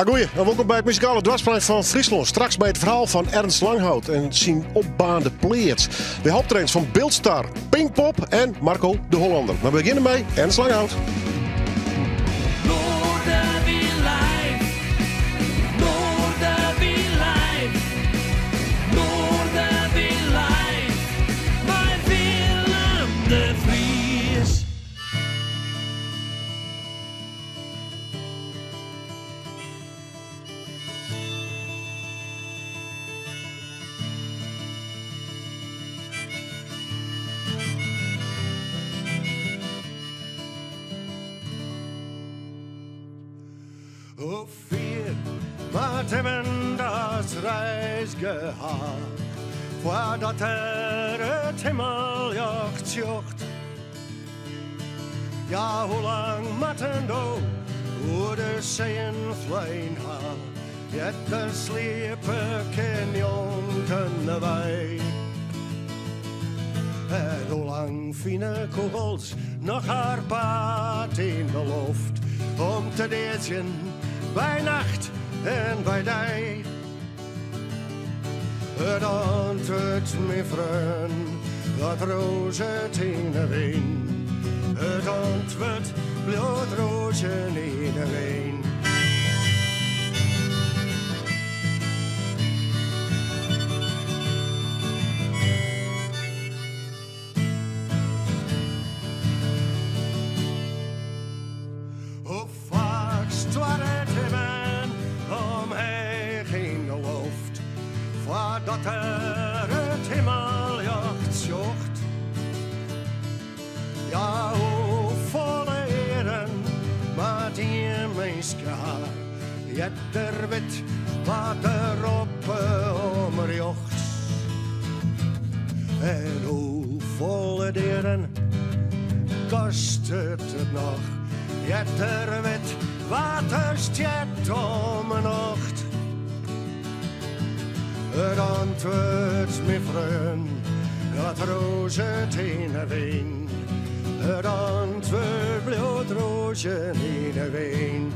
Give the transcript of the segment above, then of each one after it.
Goeie, en welkom bij het muzikale dwarsplein van Friesland. Straks bij het verhaal van Ernst Langhout en zijn opbaande pleerts. De hoofdtrainers van Beeldstar, Pinkpop en Marco de Hollander. Maar we beginnen met Ernst Langhout. Hoe viel wat hebben das reis gehad, voordat het hemeljacht jocht. Ja, hoe lang matten do, hoe de zeeën vleien ha, jet de sliepen ken jonken wij. En hoe lang fine kogels nog haar paard in de lucht, om te deeltjen bij nacht en bij dag. Het antwoord, mijn vriend, dat roze in de wijn. Het antwoord, bloedrozen in de wijn. Dat het hemeljacht zocht. Ja, hoe volle eren, maar die menske haar, jet er wit wat erop omrjocht. En hoe volle eren kost het nog, jet er wit wat er stjet om een nacht. Het antwoord, mijn vriend, dat roze in de wijn. Het antwoord, bloedrozen in de wijn.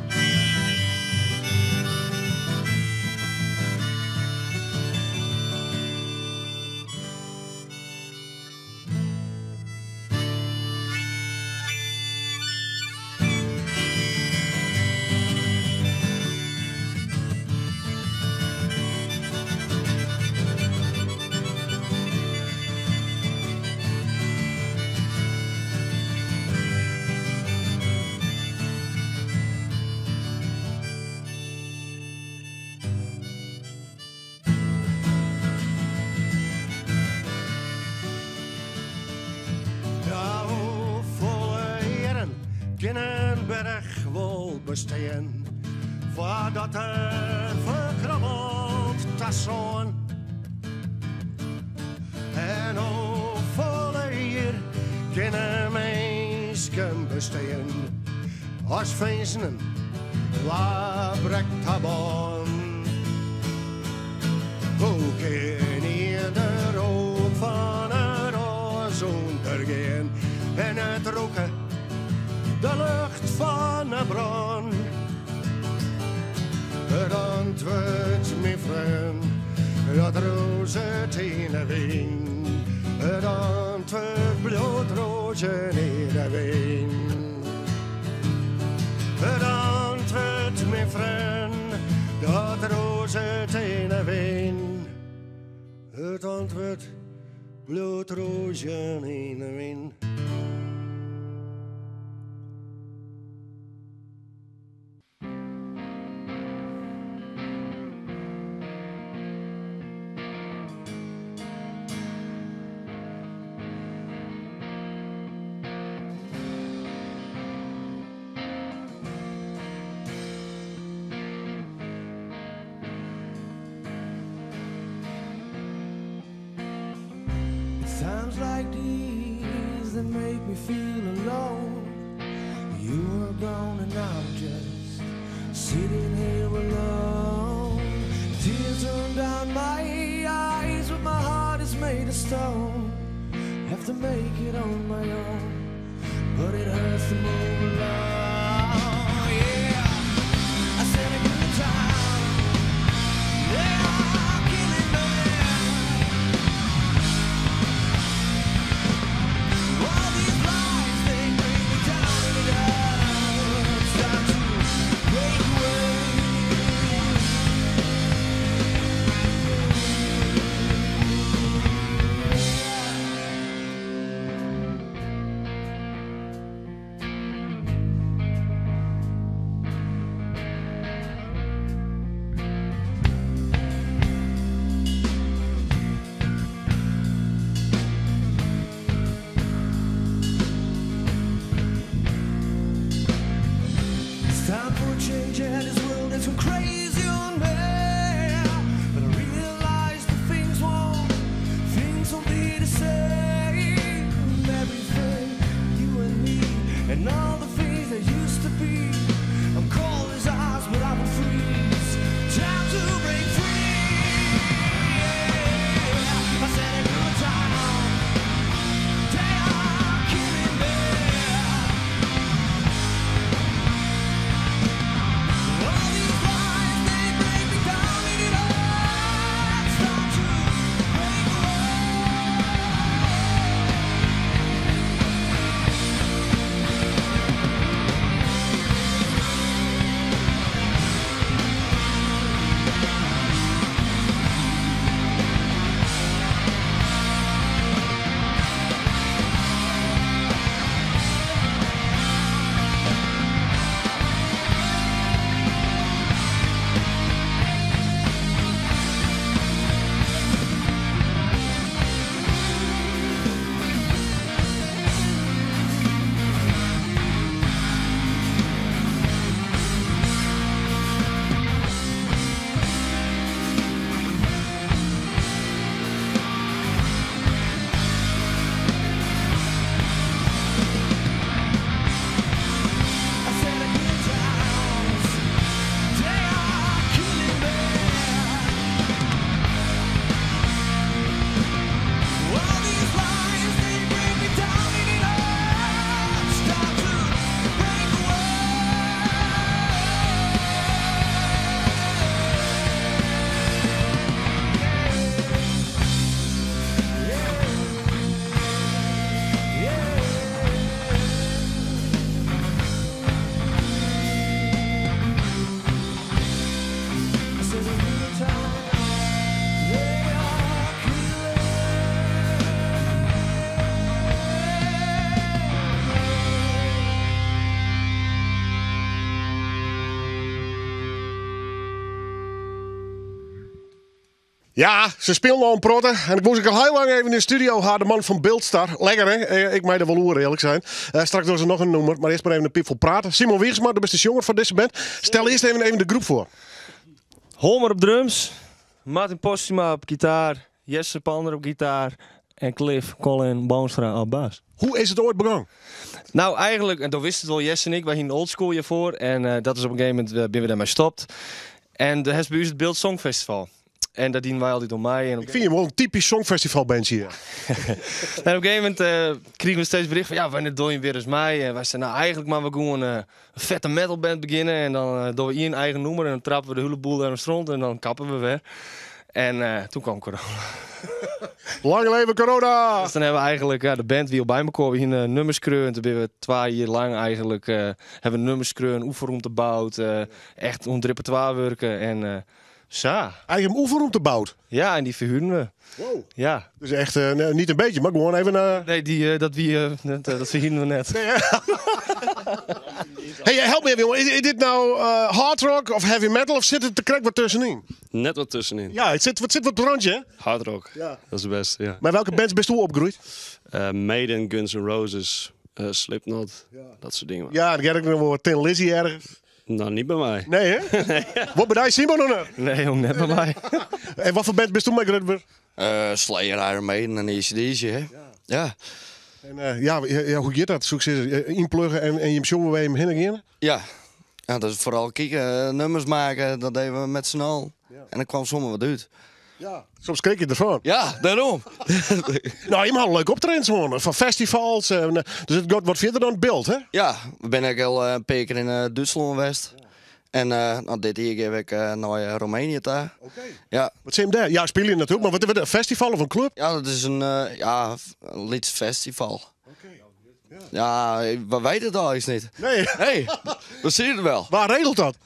Geen berg wil bestaan, voordat het verkrabbelt tasson. En hoe volle hier geen mensen bestaan, als feesten, waar brekt tabon. Hoe kan hier de rook van het oors ondergaan en het roken de lucht van een bron. Het antwoord, mijn vriend, dat roze in de wijn. Het antwoord, bloedrozen in de wijn. Het antwoord, mijn vriend, dat roze in de wijn. Het antwoord, bloedrozen in de wijn. Times like these that make me feel alone. You were gone and I'm just sitting here alone. Tears run down my eyes, but my heart is made of stone. Have to make it on my own, but it hurts to move along. Yeah, I said a good time. Ja, ze speelden al een protten. En ik moest ik al heel lang even in de studio haar de man van Beeldstar. Lekker hè? Ik mij de wel eerlijk zijn. Straks doen ze nog een nummer, maar eerst maar even een pip vol praten. Simon Wiersma, de beste jongen van deze band. Stel eerst even de groep voor. Holmer op drums, Martin Postuma op gitaar, Jesse Pander op gitaar en Cliff Colin Boonstra op bas. Hoe is het ooit begonnen? Nou, eigenlijk, en toen wist het wel Jesse en ik, wij gingen oldschool hiervoor. En dat is op een gegeven moment, ben we daarmee gestopt. En dat is bij ons het Beeld Songfestival. En dat dienen wij altijd door mij. En Ik vind je wel een typisch songfestivalbandje hier. en op een gegeven moment kregen we steeds bericht van ja, wanneer doe je weer eens mij? En wij zeiden nou eigenlijk maar we gewoon een vette metalband beginnen. En dan doen we hier een eigen nummer en dan trappen we de hele boel naar de strand en dan kappen we weer. En toen kwam corona. Lang leven corona! Dus dan hebben we eigenlijk de band wie al bij me kwam, hier nummers kreun. Toen hebben we 2 jaar lang eigenlijk hebben we nummers kreun, oefenruimte gebouwd, echt on het repertoire werken en zo. Eigen oefenruimte bouwt. Ja, en die verhuren we. Wow. Ja. Dus echt niet een beetje, maar gewoon even... Nee, dat verhuren we net. Hey, help me even jongen. Is dit nou hard rock of heavy metal of zit het te krek wat tussenin? Net wat tussenin. Ja, het zit wat op het randje hè? Hard rock. Ja. Dat is het beste, ja. Maar welke bands best u opgegroeid? Maiden, Guns N' Roses, Slipknot, dat soort dingen. Ja, dan ga ik nog wel wat Tin Lizzy ergens. Nou, niet bij mij. Nee hè? Wat ben jij Simon nog? Nee, jong, net bij mij. En wat voor band best u mee gegroeid? Slayer, Iron Maiden en AC/DC, hè? Ja. En ja, hoe gaat dat? Zoek ze inpluggen en je show weer hem heen en Ja. Ja, dat is vooral kijken, nummers maken, dat deden we met z'n allen. En dan kwam zomaar wat uit. Ja. Soms schrik je ervan. Ja, daarom. Nou, je mag een leuk optreden gewoon. Van festivals. Dus het gaat wat verder dan het beeld, hè? Ja, we zijn ook al een paar keer in Duitsland geweest. En nou, dit hier geef ik naar Roemenië daar. Oké. Ja. Wat zie je daar? Ja, speel je natuurlijk. Maar wat is het? Een festival of een club? Ja, dat is een liedfestival. Ja, we weten het al eens niet. Nee. Nee, we zien het wel. Waar regelt dat?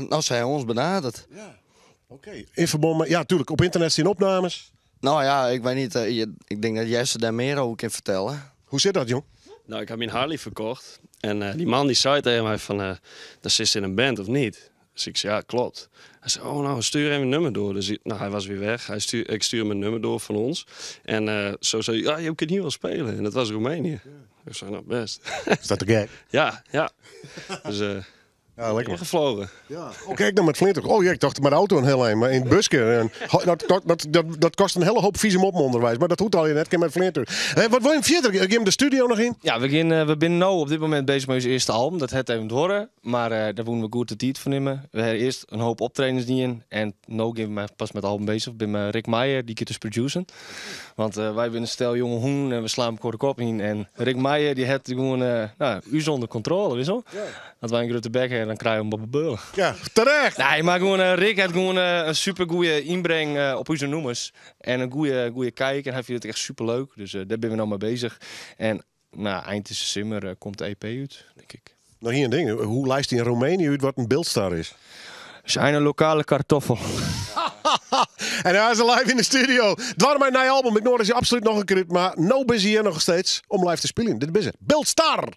Nou, zij ons benaderd. Oké. In verband met... Ja, natuurlijk. Op internet zien opnames. Nou ja, ik weet niet. Ik denk dat Jesse daar meer over kan vertellen. Hoe zit dat, jong? Nou, ik heb mijn Harley verkocht. En die man die zei tegen mij van, dat zit in een band of niet? Dus ik zei, ja, klopt. Hij zei, oh nou, stuur even een nummer door. Dus hij was weer weg. Ik stuur mijn nummer door van ons. En zo zei hij, ja, je kunt hier wel spelen. En dat was Roemenië. Ik zei, nou, best. Is dat de gek? ja. Dus Ja, lekker. ingevlogen. Ja. Oké, ik dan met Flint ook. Oh ja, ik dacht met de auto een heel eind, maar in het busje. En, dat kost een hele hoop visum op mijn onderwijs. Maar dat hoeft al je net. Ik met Flint. Wat wil je verder? Geef hem de studio nog in? Ja, we zijn nu op dit moment bezig met ons eerste album. Dat het even worden. Maar daar moeten we goed de tijd voor nemen. We hebben eerst een hoop optredens die in. En nu zijn we pas met het album bezig. Ik ben met Rick Meijer, die gaat dus produceren. Want wij zijn een stel jonge hoen en we slaan hem kort de kop in. En Rick Meijer die heeft gewoon u zonder controle, wist je? Dat wij een grote bek hebben, dan krijgen we hem op de beulen. Ja, terecht. Nee, maar gewoon, Rick heeft gewoon een super goede inbreng op onze nummers. En een goede kijk. En hij vindt het echt super leuk. Dus daar ben we nou mee bezig. En eind december komt de EP uit, denk ik. Nog hier een ding. Hoe lijst in Roemenië uit wat een beeldstar is? Zijn een lokale kartoffel. En hij is live in de studio. Het was mijn nieuwe album. Ik nodig je absoluut nog een keer uit. Maar no busy hier nog steeds om live te spelen. Dit is het. Beeldstar!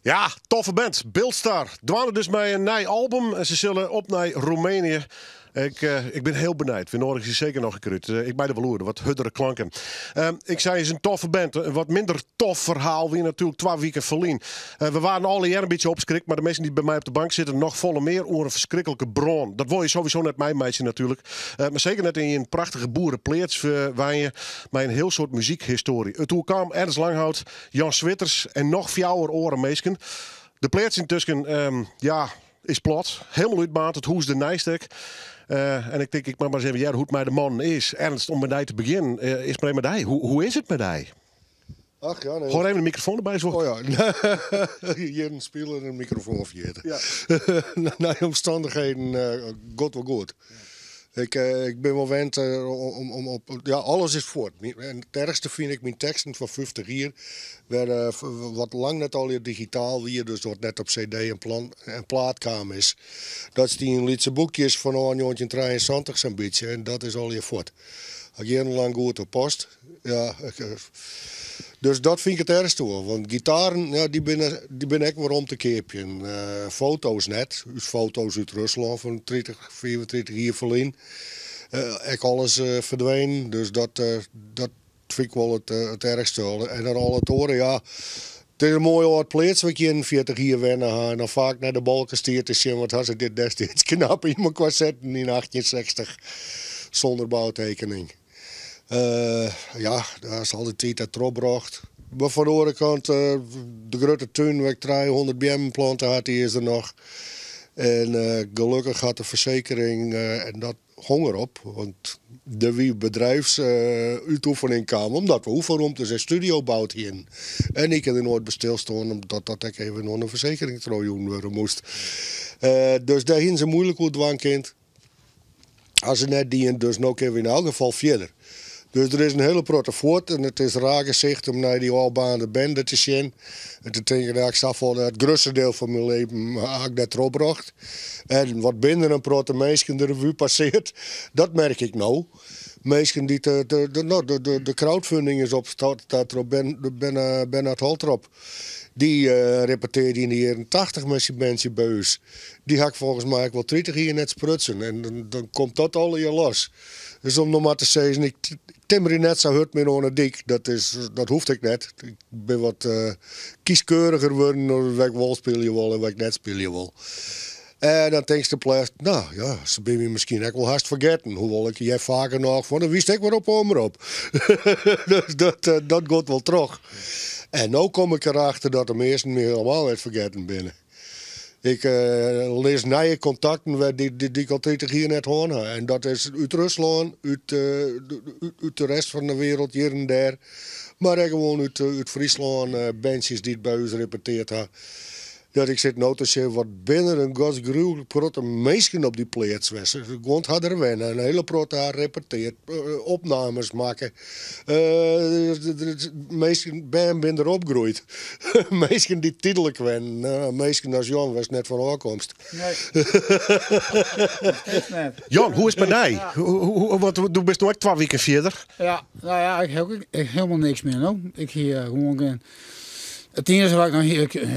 Ja, toffe band. Beeldstar. Dwalen dus met een nieuw album en ze zullen op naar Roemenië. Ik ben heel benieuwd. We nodigen ze zeker nog een keer uit. Ik bij de Valoer, wat huddere klanken. Ik zei, het is een toffe band. Een wat minder tof verhaal. Wie natuurlijk 2 weken verlien. We waren alle jaar een beetje opschrikt. Maar de mensen die bij mij op de bank zitten nog volle meer over een verschrikkelijke bron. Dat wil je sowieso net mijn meisje natuurlijk. Maar zeker net in een prachtige boerenpleets. Waar je met een heel soort muziekhistorie. Toen kwam Ernst Langhout, Jan Switters en nog 4 oren meesken. De pleets intussen, is plat. Helemaal uitmaat. Het hoes de Nijstek. En ik denk, ik mag maar eens even hoe het met de man is. Ernst, om met die te beginnen, is het met die. Hoe is het met die? Ach ja, nee. Gewoon even de microfoon erbij zo. Oh ja, hier een speler en een microfoon vergeten. Ja. Na omstandigheden gaat wel goed. Ik ben wel wend om op... Ja, alles is voort. En het ergste vind ik mijn teksten van 50 jaar. Wat lang net al digitaal weer, dus wat net op cd en plaatkamer is. Dat is die lietse boekjes van 1973 zo'n beetje. En dat is al je voort. Ik heb lang goed op post. Ja, dus dat vind ik het ergste hoor. Want gitaren, ja, die ben ik weer om te keepjen. Foto's net. Dus foto's uit Rusland van 30, 34 jaar verlien. Ik alles verdween. Dus dat vind ik wel het ergste. En dan al het horen, ja. Het is een mooie oud plaats wat je in 40 jaar wennen gaan. En dan vaak naar de balken stiert te zien. Wat had ze dit destijds knap in mijn kwazetten in 1860. Zonder bouwtekening. Ja, dat is al de tijd dat erop. Maar van de andere kant, de grote tuin waar ik 300 bijenplanten had, die is er nog. En gelukkig had de verzekering en dat honger op. Want de wie bedrijfsuitoefening kwam, omdat we oefenruimtes en studio bouwt hier. En ik heb er nooit bestilstaan, omdat ik even nog een verzekering worden moest. Dus daar ging ze moeilijk hoe dwangkind. Als ze net die, dus nog even in elk geval verder. Dus er is een hele protte voort en het is raar gezicht om naar die albaande bende te zien. En te denken, dat ik sta voor het grootste deel van mijn leven heb ik dat erop gebracht. En wat binnen een protte mensen de revue passeert, dat merk ik nou. Mensen die de crowdfunding is op staat erop, Bernard Holtrop. Die repeteerde in de jaren 80 met zijn bandje Beus. Die had ik volgens mij wel 30 jaar net sprutsen. En dan komt dat al hier los. Dus om nog maar te zeggen, ik timmer net zo hard meer onder dik. Dat hoeft ik net. Ik ben wat kieskeuriger geworden. Welk wol speel je wel en welk net speel je wel. En dan denk je de plaats, nou ja, ze ben je misschien ook wel haast vergeten. Hoewel ik jij vaker nog van, dan wist ik weer op om erop. Dus dat gaat wel terug. En nu kom ik erachter dat de meesten me helemaal niet vergeten binnen. Ik lees nieuwe contacten die ik al 30 jaar net hoor. En dat is uit Rusland, uit de rest van de wereld, hier en daar. Maar ook gewoon uit Friesland, bandjes die het bij ons repeteerd hebben. Dat ik zit nou te zeggen, wat binnen een godsgruwelijk protte mensen op die plaats was. Want hadden we een hele protte haar repeteerd, opnames maken. Mensen ben erop gegroeid. Mensen die tijdelijk waren. Mensen als Jan was net van aankomst. Nee. Jan, hoe is het met die? Want du bent nog 2 weken verder. Ja, nou ja, ik heb helemaal niks meer. Nou. Ik hier gewoon... Het enige wat ik nog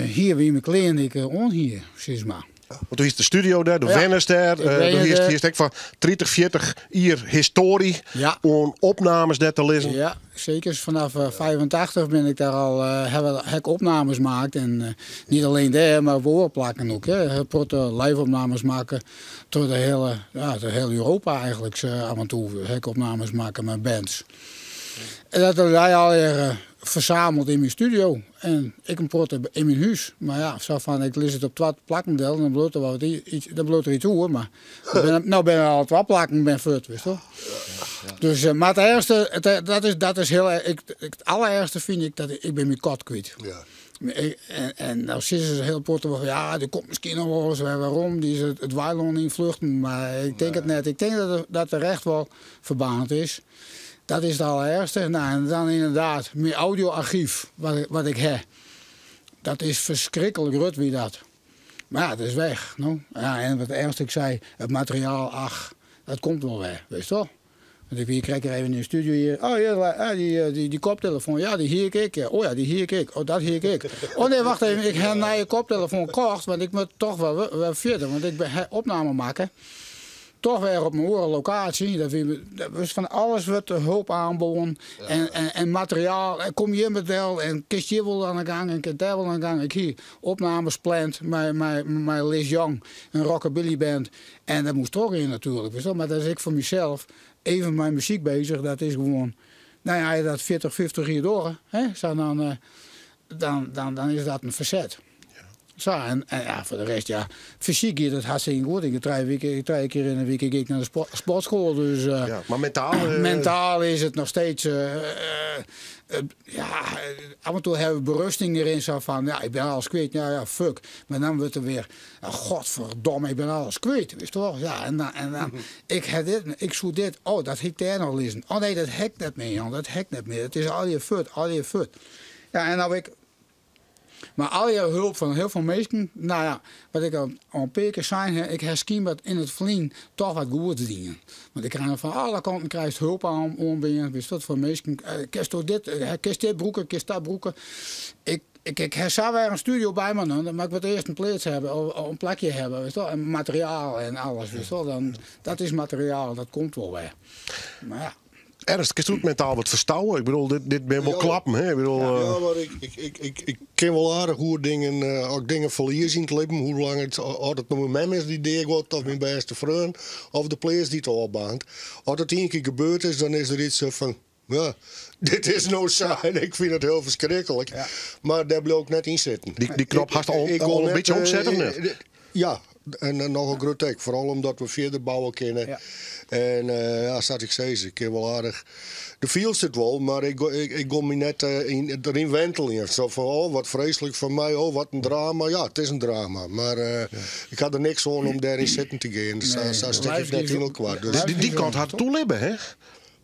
hier wie mijn kleren, ik hier, precies maar. Want toen is de studio daar, de Wenners daar. Hier is het van 30, 40 jaar historie. Ja. Om opnames daar te lezen. Ja, zeker. Vanaf 85 ben ik daar al, heb ik opnames gemaakt. En niet alleen daar, maar voorplakken ook. Protte live-opnames maken door de hele Europa eigenlijk. Af en toe heb ik opnames maken met bands. En dat heb ik al verzameld in mijn studio. En ik een protte in mijn huis. Maar ja, zo van, ik lees het op 2 plakmodel en dan bloot er iets toe. Maar nou ben ik al 2 plakken ben voort, wist je. Dus, maar het ergste, dat is heel erg. Het allerergste vind ik dat ik ben mijn kat kwijt. Ja. En nou zitten ze heel protte van, ja, die komt misschien nog wel eens. Waarom? Die is het weiland in vluchten. Maar ik denk het net. Ik denk dat er echt wel verbaand is. Dat is het allerergste. Nou, en dan inderdaad, mijn audioarchief, wat ik heb. Dat is verschrikkelijk rut wie dat. Maar ja, het is weg. No? Ja, en wat ergste ik zei, het materiaal, ach, dat komt wel weg, weet je wel. Want ik krijg er even in de studio hier. Oh ja, die koptelefoon, ja, die hier ik. Ja. Oh ja, die hier ik. Oh, dat hier ik. Oh nee, wacht even, ik heb naar je koptelefoon gekocht, want ik moet toch wel verder, want ik ben opname maken. Toch weer op mijn oren locatie. Dat was van alles wordt hulp aanboden. Ja. En materiaal. En kom je met wel. En kist je wel aan de gang. En kist daar wel aan de gang. Ik hier opnames plant. Met Liz Young. Een rockabilly band. En dat moest toch in natuurlijk. Maar dat is ik voor mezelf. Even met mijn muziek bezig. Dat is gewoon. Nou ja, je dat 40, 50 jaar door. Hè? Dan is dat een verzet. Zo, en ja, voor de rest, ja, fysiek is het hartstikke goed. Ik ga 3 keer in de week ik naar de sportschool. Dus, ja, maar mentaal? Mentaal is het nog steeds... ja, af en toe hebben we berusting erin. Zo van, ja, ik ben alles kwijt. Ja, fuck. Maar dan wordt er weer... godverdomme, ik ben alles kwijt. Weet je wel? Ja, en dan ik heb dit, ik zoek dit. Oh, dat heb ik daar nog lezen. Oh nee, dat hek net meer, Jan. Dat hek net meer. Het is al je fut. Ja, en nou ik... Maar al je hulp van heel veel mensen, nou ja, wat ik al een paar keer zei, ik herken wat in het verleden toch wat goeds dingen. Want ik krijg van alle kanten hulp aan ombinden. Dus dat voor mensen, kist dit broeken, kist dat broeken. Ik zou weer een studio bij me doen, maar ik wil eerst een plaats hebben, een plekje hebben, weet je wel, en materiaal en alles. Weet je wel. Dan, dat is materiaal, dat komt wel weer. Maar ja. Ernst, kun je ook mentaal wat verstouwen? Ik bedoel, dit ben wel klappen. Hè? Ik bedoel, ja, maar ik ken wel aardig hoe dingen, als ik dingen verlies in het leven, hoe lang het, of het nou mijn mem is die deed wordt, of mijn beste vriend, of de players die het opbaant. Als het 1 keer gebeurd is, dan is er iets van, ja, dit is nou saai. Ik vind het heel verschrikkelijk. Ja. Maar daar wil ik net in zitten. Die knop had al een beetje omzetten of niet? Ja, en nog een groot tek. Vooral omdat we verder bouwen kunnen. Ja. En ja, zoals ik zei, ik ken wel aardig. De viel zit wel, maar ik kom me net erin wentelen. Zo van, oh, wat vreselijk van mij, oh, wat een drama. Ja, het is een drama, maar ik had er niks aan om daarin zitten te gaan. Dus daar stik ik net in elkaar. Dus die kant had toelibben, hè?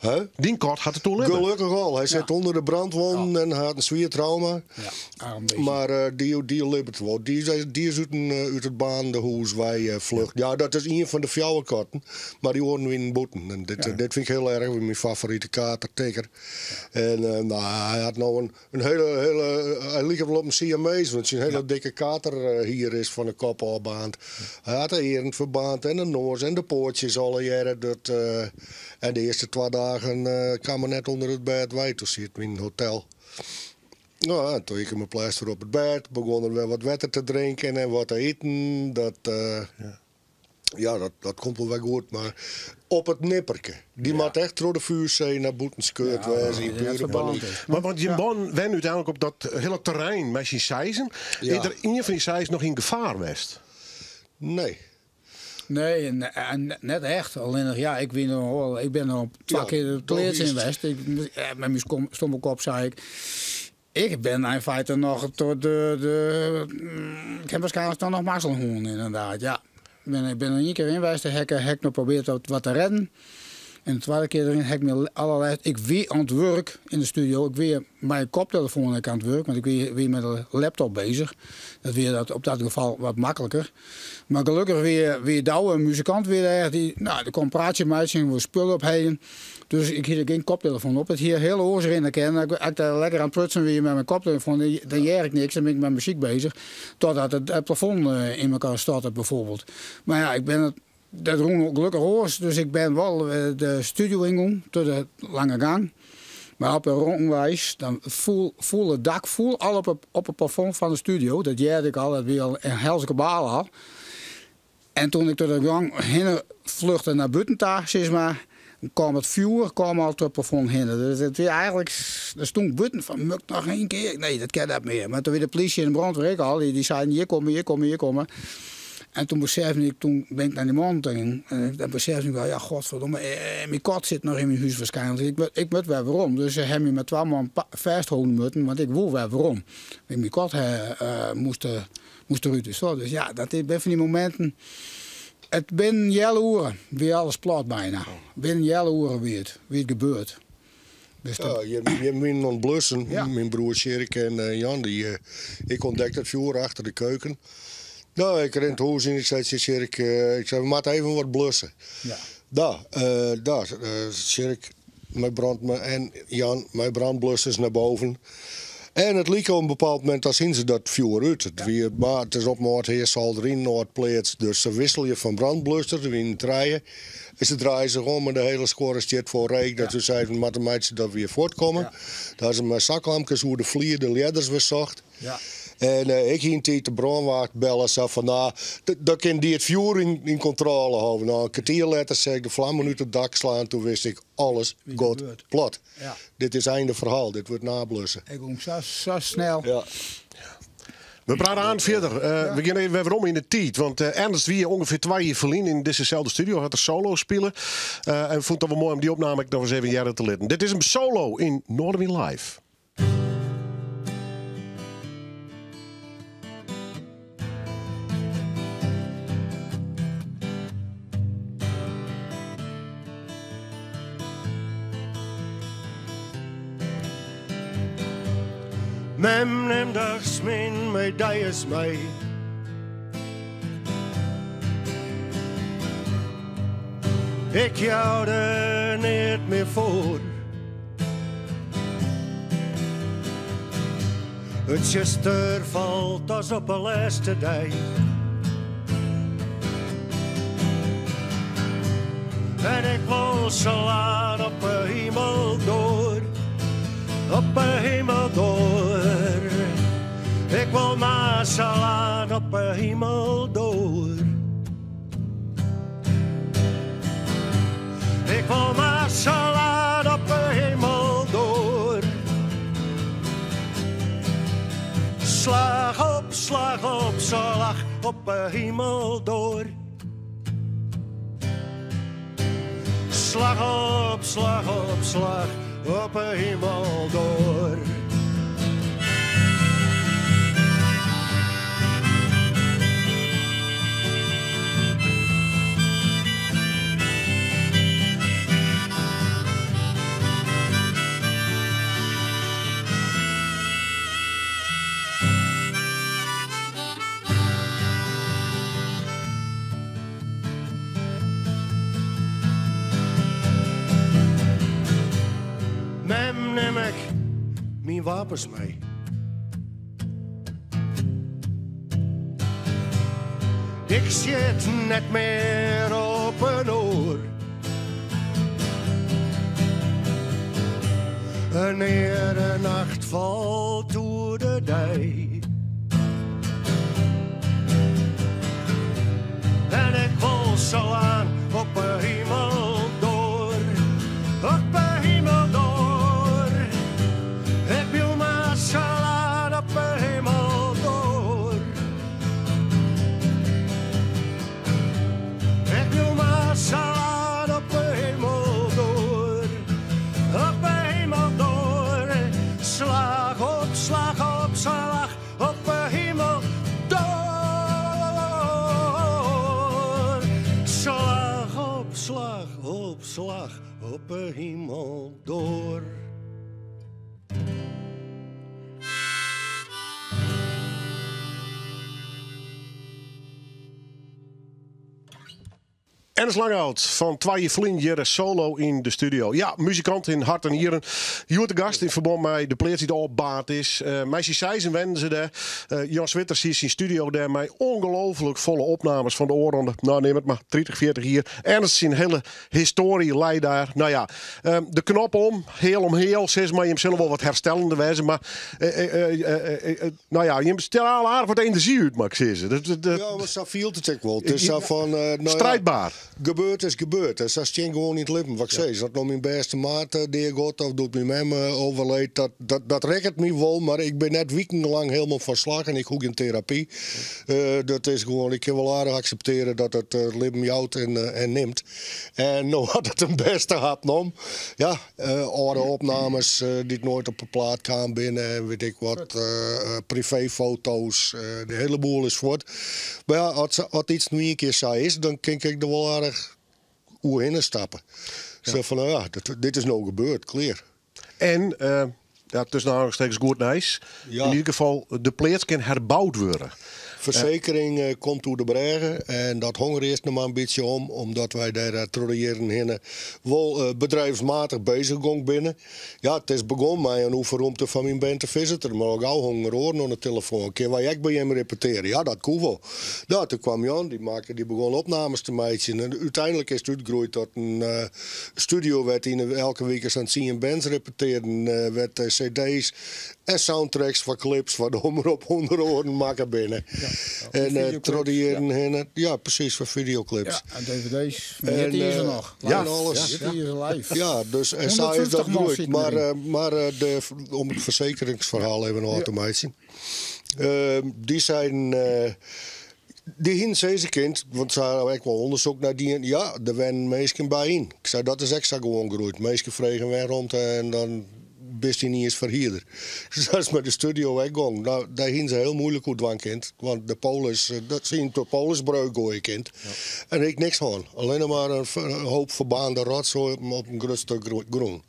Huh? Die kort had het toelibben. Gelukkig al. Hij zit onder de brandwond en had een zwaar trauma. Ja, maar die libbert wel. Die is uit het baandehuis wij vlucht. Ja, dat is een van de fjouwerkatten. Maar die horen we in boeten. En dit vind ik heel erg. Mijn favoriete katertikker. En nou, hij had nou een hele... Hij ligt wel op een Siamese. Want zijn hele dikke kater hier is van de kop afbaand. Hij had de Erend verbaand en de Noors en de poortjes alle jaren. En de eerste 2 dagen kwam er net onder het bed wij. Toen zit ik in een hotel. Nou, en toen ik mijn pleister op het bed. Begonnen we wat water te drinken en wat te eten. Dat komt wel goed. Maar op het nipperke. Die moet echt door de vuurzee naar boeten scheurt. Maar want je man wen uiteindelijk op dat hele terrein met zijn seizen. Is er een van die seizen nog in gevaar geweest? Nee. Nee, net echt. Alleen ja, ik ben er op 2 keer de plaats in West. Met mijn stomme kop zei ik. Ik ben in feite nog tot ik heb waarschijnlijk dan nog mazzelhoen inderdaad. Ja, ik ben er 1 keer in West. Heb nog geprobeerd wat te redden. En de 2e keer erin heb ik me allerlei... Ik weer aan het werk in de studio. Ik weer mijn koptelefoon aan het werk. Want ik weer met een laptop bezig. Dat weer op dat geval wat makkelijker. Maar gelukkig weer douwen, een muzikant weer daar. Er kwam een praatje met me, we spullen opheen. Dus ik hield geen koptelefoon op. Het hier hele oors erin herkennen. Ik daar lekker aan het prutsen weer met mijn koptelefoon. Dan jij ik niks, dan ben ik met muziek bezig. Totdat het plafond in elkaar startte bijvoorbeeld. Maar ja, ik ben het... Dat roem gelukkig hoors, dus ik ben wel de studio ingegaan, tot de lange gang. Maar op een rondwijs, dan voel het dak, voel al op het plafond van de studio. Dat jerde ik al, dat weer al een helse baal al. En toen ik tot de gang heen vluchtte naar buiten, zeg maar, kwam het vuur al tot het plafond heen. Dus het weer eigenlijk, er stond buiten van, muk nog 1 keer. Nee, dat kan dat meer. Maar toen weer de politie en de brandweer al, die zeiden, hier komen. En toen ben ik naar die man toe. En dan besefte ik wel, ja, godverdomme, mijn kat zit nog in mijn huis waarschijnlijk. Ik moet wel waarom. Dus ze hebben me met 2 man vasthouden moeten, want ik wil wel waarom. Mijn kat moest eruit. Dus ja, dat ben van die momenten. Het binnen jelle uren, weer alles plat bijna. Binnen jelle uren weer het gebeurt. Dus ja, je bent aan het blussen. Ja. Mijn broer Sjerk en Jan, ik ontdekte het vuur achter de keuken. Nou, ik ren het huis in, ik zei, we moeten even wat blussen. Ja. Daar Sjerk, mijn brandman en Jan, mijn brandblussers naar boven. En het liep op een bepaald moment, dan zien ze dat vuur uit. Maar het is op Noordheer, Salderien, Noordpleets. Dus ze wisselen je van brandblusser, er weer draaien. En ze draaien zich om en de hele score staat voor reek. Dat ze zeiden, mathematisch dat we weer voortkomen. Ja. Daar zijn mijn zaklampjes hoe de vlier de leiders weer zocht. Ja. En ik ging tegen de brandwacht bellen. Zei van, nou, dan kan die het vuur in controle houden. Nou, een kwartier later zei ik de vlammen uit het dak slaan. Toen wist ik, alles gaat plat. Ja. Dit is einde verhaal, dit wordt nablussen. Ik kom zo snel. Ja. We praten aan verder. We gaan even weer om in de tijd. Want Ernst wie ongeveer 2 jaar verlien in dezezelfde studio. Had er solo spelen. En vond het wel mooi om die opname nog eens even jaren te letten. Dit is een solo in Noorderwind Live. Mem neem dags mijn medailles mee. Ik jou er niet meer voor. Het zuster valt als op een laatste dag. En ik wil slaan op de hemel door. Op de hemel door. Ik wil maar slaan op de hemel door. Ik wil maar slaan op de hemel door. Slag op slag op de hemel door. Slag op slag op de hemel door. Neem ik mijn wapens mee. Ik zit net meer op een oor. Wanneer de nacht valt door de dij. En ik wil slaan op de hemel door. Op de hemel door. Ik wil maar slaan op de hemel door. Ik wil maar slaan op de hemel door. Op de hemel door. Slag op slag op de hemel door. Slag op slag op de hemel door. Ernst Langhout van 2 Vlindjeren solo in de studio. Ja, muzikant in hart en nieren. Hier de gast in verband met de plaats die er opbaat is. Meisje Seizen wenden ze daar. Jan Switters is in studio daar met ongelooflijk volle opnames van de oorronde. Nou, neem het maar 30, 40 hier. Ernst zijn hele historie leidt daar. Nou ja, de knop om heel, zeg maar. Je hem zullen wel wat herstellende wijzen. Maar nou ja, je stel al aardig wat energie uit, mag ik zeggen. Ja, maar zo viel het ook wel. Het is zo van... nou strijdbaar. Ja, gebeurd is gebeurd. Dat is gewoon niet lippen. Wat ik zei, is dat nog mijn beste maat die God of doet mijn mem overleed. Dat rekt me wel, maar ik ben net wekenlang helemaal van slag en ik hoek in therapie. Dat is gewoon, ik kan wel aardig accepteren dat het lippen jouwt en neemt. En nou had het een beste hap nom. Ja, oude opnames die nooit op een plaat kwamen binnen en weet ik wat. Privéfoto's, de hele boel is voort. Maar ja, als iets nu een keer saai is, dan kan ik er wel aardig hoe in stappen. Ja. Zo van, nou ja, dit is nou gebeurd, clear. En ja, tussen aanhalingstekens goed nice. Ja. In ieder geval, de pleats kan herbouwd worden. Verzekering komt door de bregen en dat honger eerst nog maar een beetje omdat wij daar trojeren heen wel bedrijfsmatig bezig gong binnen. Ja, het is begonnen met een oefenruimte van mijn band te visiten, maar ook al honger hoor aan de telefoon. Keer waar ik bij hem repeteren, ja dat kon wel. Ja, toen kwam Jan, die begon opnames te maken en uiteindelijk is het uitgegroeid tot een studio werd in elke week eens aan 10 bands repeteren, werd cd's en soundtracks van clips waar de honger op 100 oren maken binnen. Ja. En trodieren heen. Ja, precies, voor videoclips. Ja, en dvd's. En die is er nog. Ja, en alles. Die is er live. Ja, dus en zij heeft dat groeit. Maar om het verzekeringsverhaal even nog te maken. Die zijn... die hien deze kind, want ze hadden ook wel onderzoek naar die. Ja, er werden meestal bij in. Ik zei, dat is extra gewoon groeit. Meestal vregen wij rond en dan best hij niet eens verhuurder. Dus dat is met de studio weggegaan. Nou, daar hien ze heel moeilijk hoe dwang kind. Want de Polis, dat zien de Polisbreuk gooien kind. Ja. En ik niks aan. Alleen maar een hoop verbaande rotzooi op een groot stuk groen.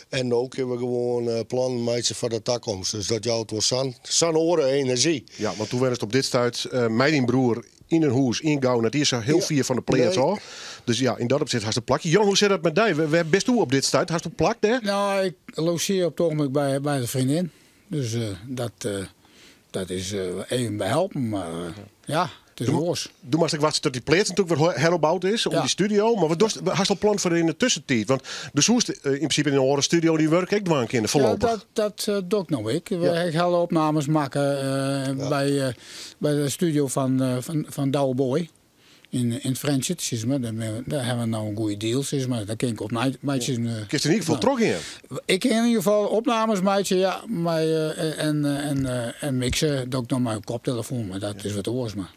En ook hebben we gewoon plannen maken voor de toekomst. Dus dat jouwt wel san oren energie. Ja, want toen werd het op dit stuit mijn broer in een huis ingouwen. Dat is heel vier van de players al. Dus ja, in dat opzicht had ze plakje. Jan, hoe zit dat met die? We best toe op dit stuit. Had je plak daar? Nou, ik logeer op het ogenblik bij de vriendin. Dus dat is even bij helpen. Maar ja, het is los. Toen moest ik wachten tot die plaats natuurlijk weer heropbouwd is. Om die studio. Maar wat had je al plan voor in de tussentijd? Want de soest in principe in een andere studio die werk ik dwang in voorlopig. Ja, dat doe ik nou ik. We gaan hele opnames maken bij de studio van Douwe Boy. In Friendship, daar hebben we nou een goede deal. Maar daar kan ik op meisjes. Kist er in ieder geval trok in? Ik kan in ieder geval opnames maken, ja. En mixen doe ik nog maar een koptelefoon. Maar dat is wat oors maar.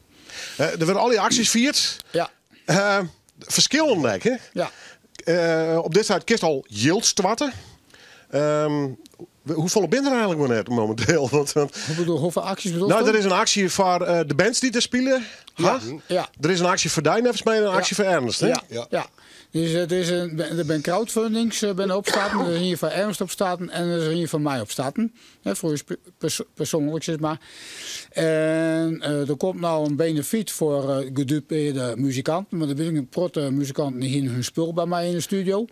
Er werden al die acties viert. Ja. Verschillend, hè? Ja. Op dit site kist al yield stwatten. Hoeveel ben er eigenlijk maar net momenteel? Hoeveel acties bedoel je? Nou, er is een actie voor de bands die te spelen. Ja. Er is een actie voor Dijn, en een actie voor Ernst. Hè? Ja. Dus er zijn crowdfundings opstarten, er is hier van Ernst opstarten en er is hier van mij opstarten. Voor je persoonlijk, zeg maar. En er komt nou een benefiet voor gedupeerde muzikanten. Maar er zijn een protte muzikanten die hier hun spul bij mij in de studio.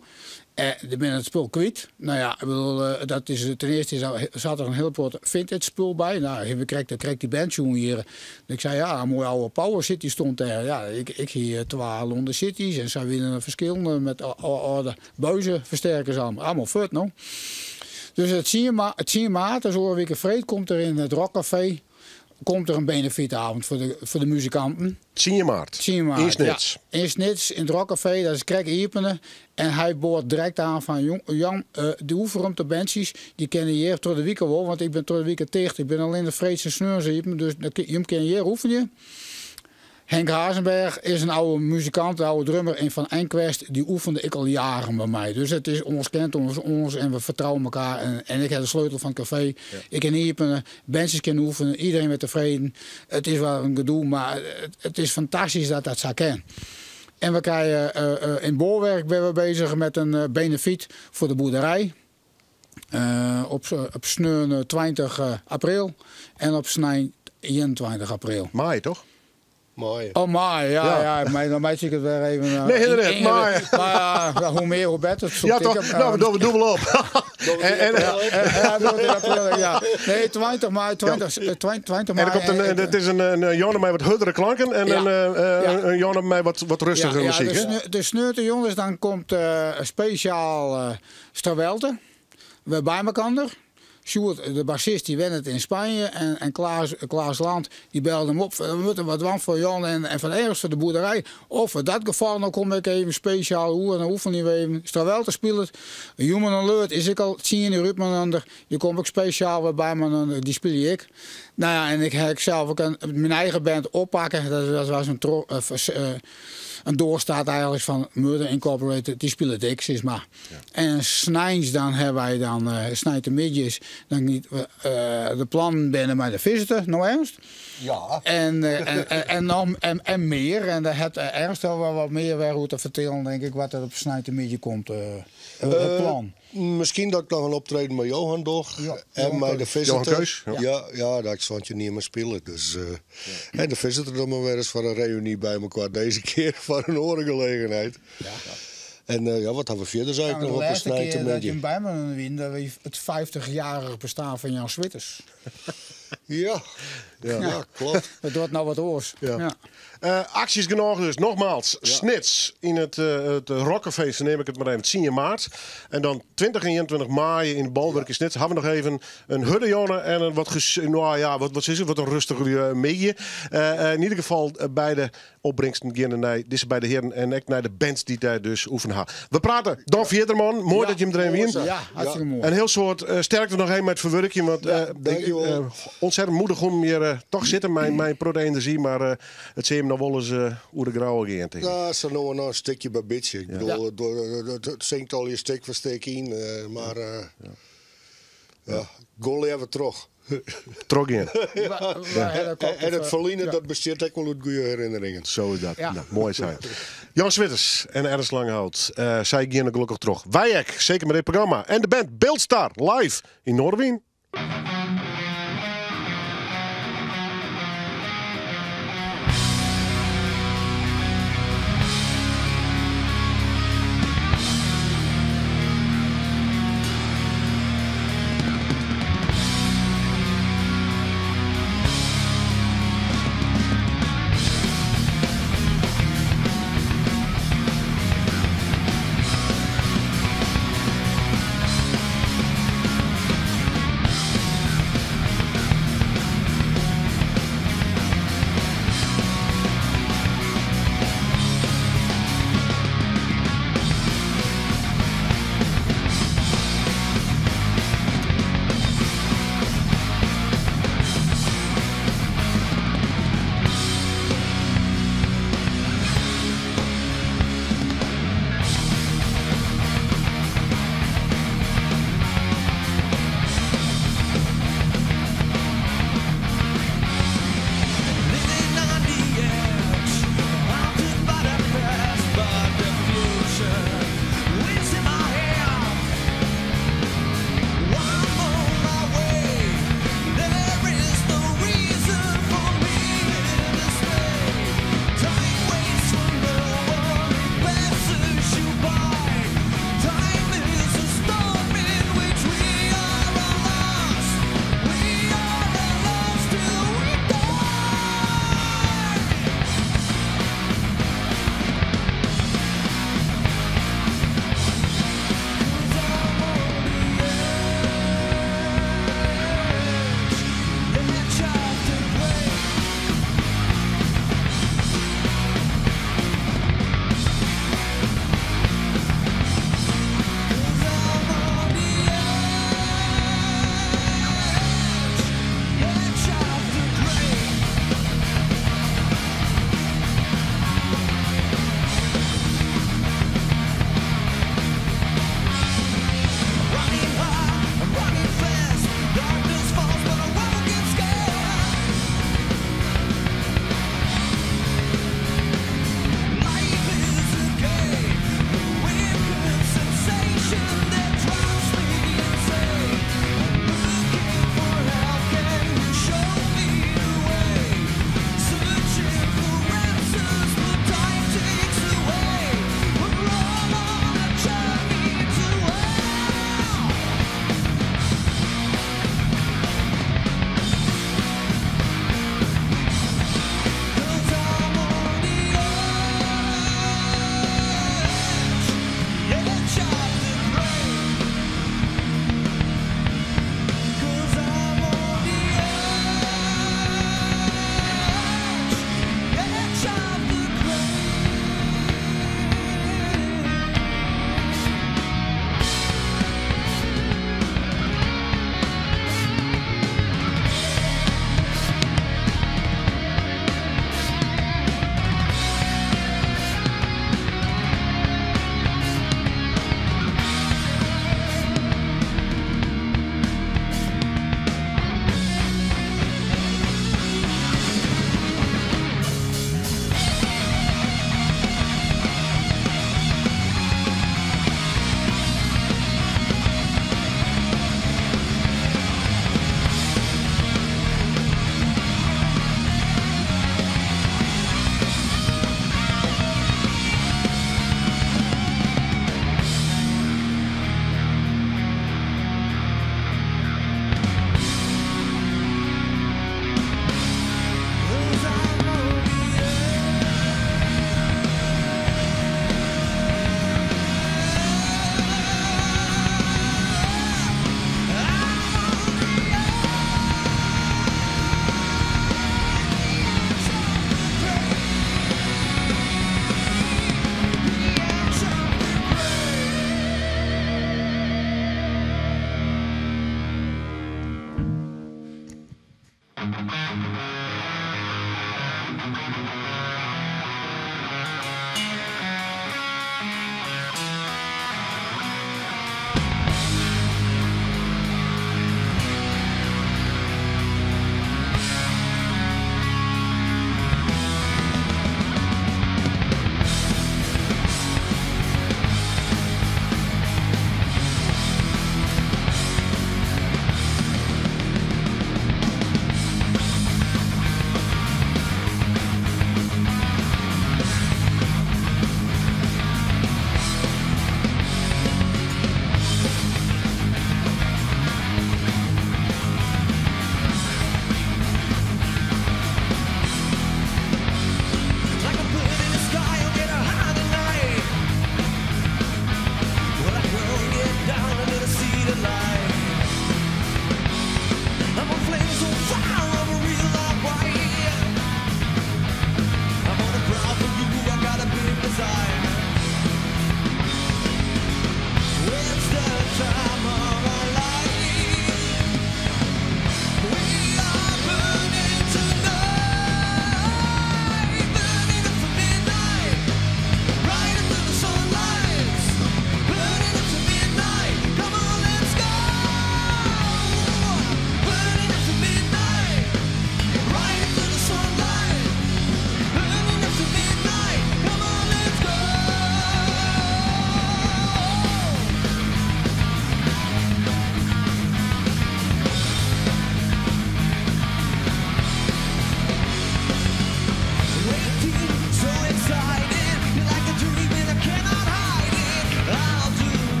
Ik ben het spul kwijt. Nou ja, ik bedoel, dat is, ten eerste zat er een heel groot vintage spul bij. Nou, we kregen die bandtune hier. Ik zei, ja, een mooie oude Power City stond daar. Ja, ik hier 12 London Cities en zij winnen verschillende met oude buizenversterkers allemaal fut, no? Dus het zie je maar, dus een week vreed komt er in het Rockcafé. Komt er een benefietavond voor de muzikanten. 10 maart. In Snits. Ja, in Snits, in het Rockcafé, dat is Krek Iepenen. En hij boort direct aan van Jan, de oefenruimte bandjes, die kennen hier door de week wel, want ik ben door de week tegen. Ik ben alleen de Vreedse Sneurziepen, dus je ken je hier oefenen. Henk Hazenberg is een oude muzikant, een oude drummer en van Enquest. Die oefende ik al jaren bij mij. Dus het is ons kent ons en we vertrouwen elkaar. En ik heb de sleutel van het café. Ja. Ik kan hier bandjes kunnen oefenen. Iedereen met tevreden. Het is wel een gedoe, maar het is fantastisch dat dat zo kan. En we krijgen in Bolwerk ben we bezig met een benefiet voor de boerderij. Op sneu 20 april en op snij 21 april. Maai, toch? Mooi. Oh, maar ja. Dan maak ik het weer even. Nee, inderdaad, maar hoe meer, hoe beter. Ja, toch? Nou, we doen wel op. Ja. Nee, 20 mei. 20 mei. Het is een Jan met wat huddere klanken en een Jan met wat rustige muziek. Ja, de sneurte jongens, dan komt speciaal Strawelte. We bij elkaar. Sjoerd, de bassist, die went het in Spanje. En Klaas Land, die belde hem op. We moeten wat want voor Jan en van Ernst voor de boerderij. Of in dat geval, dan kom ik even speciaal hoe en oefening even. Strawel te spelen. Human Alert is ik al 10 uur uit mijn die kom ik speciaal bij me, die speel ik. Nou ja, en ik heb zelf ook mijn eigen band oppakken. Dat was een doorstaat eigenlijk van Murder Incorporated, die spelen ik, zeg maar. Ja. En Snijns, dan hebben wij dan Snijt de Midjes, dan niet de plannen binnen bij de visitor, nou Ernst? Ja. En meer, en daar heeft Ernst wel wat meer weer hoe te vertellen, denk ik, wat er op Snijt de Midje komt, het plan. Misschien dat ik nog een optreden met Johan doe. Ja, En Johan met de Keus. visitor. Johan Keus, Ja, dat ik stond je niet meer spelen. Dus, En de visitor dan maar weer eens voor een reunie bij elkaar. Deze keer voor een orengelegenheid. Ja. En wat hebben we verder Ja, eigenlijk de nog op de laatste keer snijden dat met je een je? bijman wint, dat was het 50-jarig bestaan van Jan Switters. Ja, klopt. Dat wordt nou wat oors. Ja. Acties genoeg dus, nogmaals. Snits in het Rockerfeest, neem ik het maar even, 10 maart. En dan 20 en 21 maart in Balwerk in Snits. Hebben we nog even een huddejonne en een wat een rustig meeje. In ieder geval beide opbrengsten gaan naar de heren en ik naar de bands die daar dus oefenen. We praten Don Vierderman. Mooi dat je hem erin wint. Ja, hartstikke mooi. Een heel soort sterkte nog een met verwerking. Want dankjewel. ontzettend moedig om hier toch zitten. Mijn pro-energie, maar het zie je hem nog wel eens hoe de grauwe geënt. Ja, ze nog een stukje bij bitje. Ik bedoel, het zinkt al je stuk voor stuk in. Maar goal even terug. Trok in. En het verliezen, dat besteedt ook wel uit goede herinneringen. Zo is dat. Ja. Nou, mooi zijn. Jan Switters en Ernst Langhout. Zij gaan gelukkig terug. Wij ook, zeker met dit programma. En de band Beeldstar live in Noorderwien.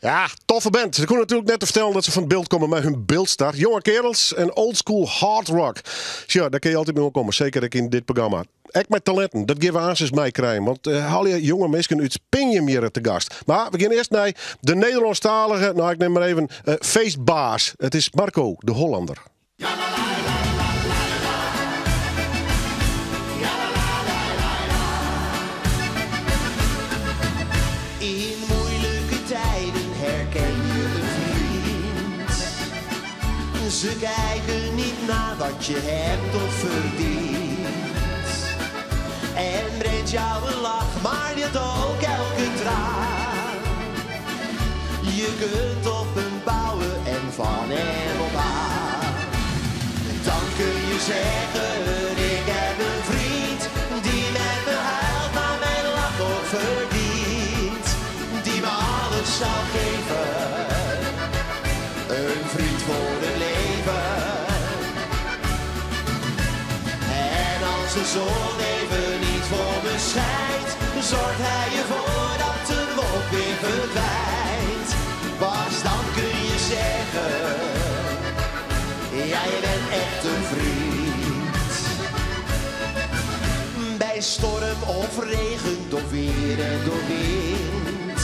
Ja, toffe band. Ze kunnen natuurlijk net te vertellen dat ze van het beeld komen met hun beeldstart. Jonge kerels en oldschool hard rock. Ja, daar kun je altijd mee komen. Zeker ook in dit programma. Echt met talenten. Dat geven we aan eens mij krijgen. Want haal je jonge mensen uit Spanje meer te gast. Maar we gaan eerst naar de Nederlandstalige, nou ik neem maar even, feestbaas. Het is Marco de Hollander. In moeilijke tijden herken je een vriend. Ze kijken niet naar wat je hebt of verdient. En brengt jou een lach, maar dit ook elke traan. Je kunt op hem bouwen en van hem op haar. Dan kun je zeggen, ik heb een vriend die met me huilt, maar mijn lach ook verdient. Die me alles zou geven, een vriend voor het leven. En als de zon even niet voor me schijnt, zorgt hij ervoor dat de wolk weer verdwijnt. Pas dan kun je zeggen, ja, je bent echt een vriend. Bij storm of regen, door weer en door wind.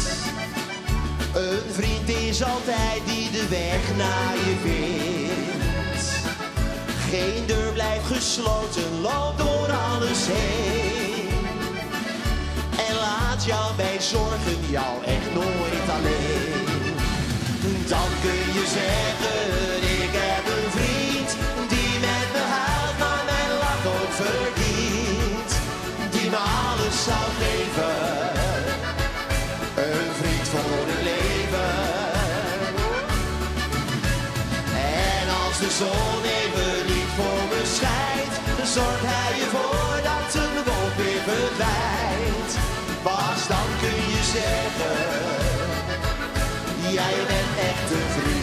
Een vriend is altijd die de weg naar je vindt. Geen deur blijft gesloten, loop door alles heen. En laat jou bij zorgen jou echt nooit alleen. Dan kun je zeggen, ik heb een vriend die met me huilt, maar mijn lach ook verdient. Die me alles zou geven, een vriend voor het leven. En als de zon even niet voor me schijnt, zorgt hij ervoor dat de wolk weer verdwijnt. Pas dan kun je zeggen, jij bent echt een vriend.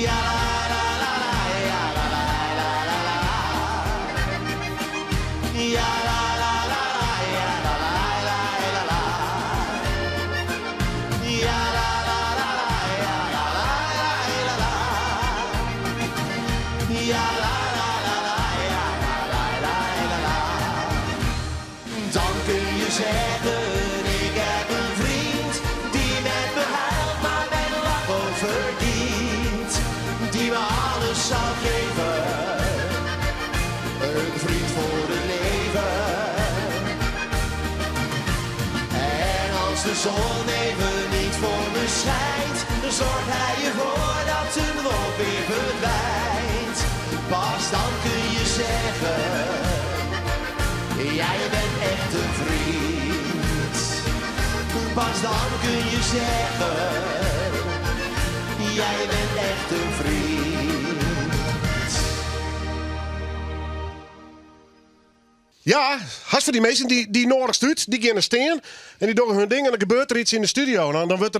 Ja, la, la, la, ja, la, la, la, la, la. Ja, la, la, la, ja, la, la, la, la, la. Ja, la, la, la, ja, la, la, la, la. Ja, la, la, la, ja, la, la, la, la. Dan kun je zeggen, ik heb een vriend die met me huilt, maar mijn lach ook verdient. Die me alles zou geven, een vriend voor het leven. En als de zon even niet voor me schijnt, zorgt hij ervoor dat een wolk weer verdwijnt. Pas dan kun je zeggen, jij bent echt een vriend. Pas dan kun je zeggen, jij bent echt een vriend. Ja, haast voor die mensen die nodig stuurt, die gaan er staan en die doen hun ding en dan gebeurt er iets in de studio. Nou, dan wordt